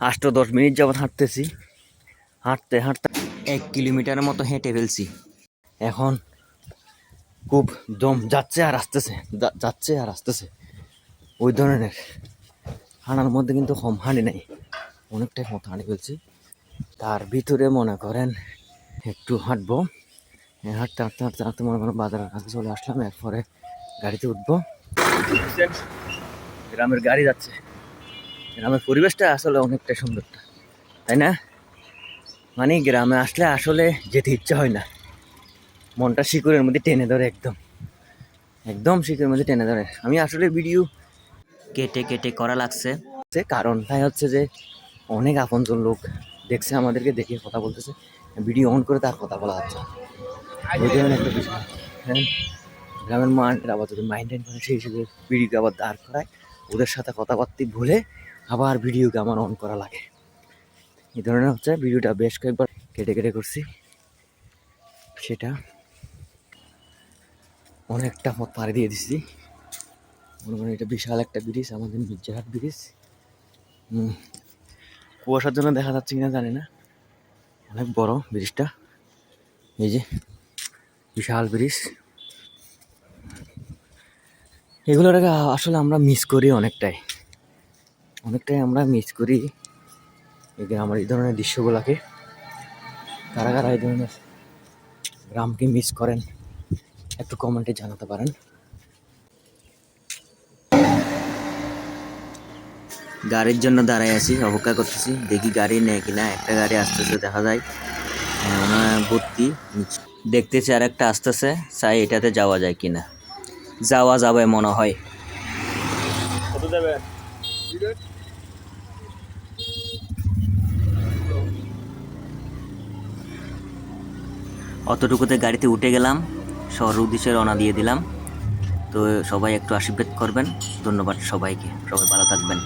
8-10 minute যাবৎ হাঁটতেছি, হাঁটতে হাঁটতে 1 কিলোমিটারের মতো হেঁটে ফেলছি। এখন খুব দম যাচ্ছে আর আসতেছে, যাচ্ছে আর আসতেছে, ওই ধরনের হাঁটার মধ্যে কিন্তু কম হাঁটি নাই, অনেকটাই মতো হাঁটি ফেলছি। তার ভিতরে মনে করেন একটু হাঁটবো, হাঁটতে হাঁটতে হাঁটতে হাঁটতে মনে করেন বাজারের কাছে চলে আসলাম। এরপরে গাড়িতে উঠবো। গ্রামের গাড়ি যাচ্ছে, গ্রামের পরিবেশটা আসলে অনেকটাই সুন্দর, তাই না? মানে গ্রামে আসলে আসলে যেতে ইচ্ছা হয় না, মনটা শিকড়ের মধ্যে টেনে ধরে, একদম একদম শিকড়ের মধ্যে টেনে ধরে। আমি আসলে ভিডিও কেটে কেটে করা লাগছে, কারণটাই হচ্ছে যে অনেক আপনজন লোক দেখছে, আমাদেরকে দেখে কথা বলতেছে, ভিডিও অন করে তার কথা বলা যাচ্ছে, ওই ধরনের একটা বিষয়। হ্যাঁ, গ্রামের মানুষের আবার যদি মাইন্ডেন করে সেই হিসেবে ভিডিওকে আবার দাঁড় করায়, ওদের সাথে কথাবার্তা ভুলে আবার ভিডিওকে আমার অন করা লাগে। এই ধরনের হচ্ছে ভিডিওটা বেশ কয়েকবার কেটে কেটে করছি, সেটা অনেকটা পথ পাড়ি দিয়ে দিচ্ছি। মনে করেন এটা বিশাল একটা ব্রিজ, আমাদের মির্জারহাট ব্রিজ। কুয়াশার জন্য দেখা যাচ্ছে কিনা জানি না, অনেক বড় ব্রিজটা, এই যে বিশাল ব্রিজ। এগুলোটাকে আসলে আমরা মিস করি, অনেকটাই আমরা মিস করি আমার এই ধরনের দৃশ্যগুলোকে। কারা কারা এই ধরনের গ্রামকে মিস করেন একটু কমেন্টে জানাতে পারেন। গাড়ির জন্য দাঁড়াই আছি, অপেক্ষা করতেছি, দেখি গাড়ি নেয় কিনা। একটা গাড়ি আসতেছে দেখা যায়, ভর্তি। দেখতেছি আর একটা আসতেছে, চাই এটাতে যাওয়া যায় কিনা। যাওয়া যাবে মনে হয়। অতটুকুতে গাড়িতে উঠে গেলাম, শহরের উদ্দেশ্যে রওনা দিয়ে দিলাম। তো সবাই একটু আশীর্বাদ করবেন, ধন্যবাদ সবাইকে, সবাই ভালো থাকবেন।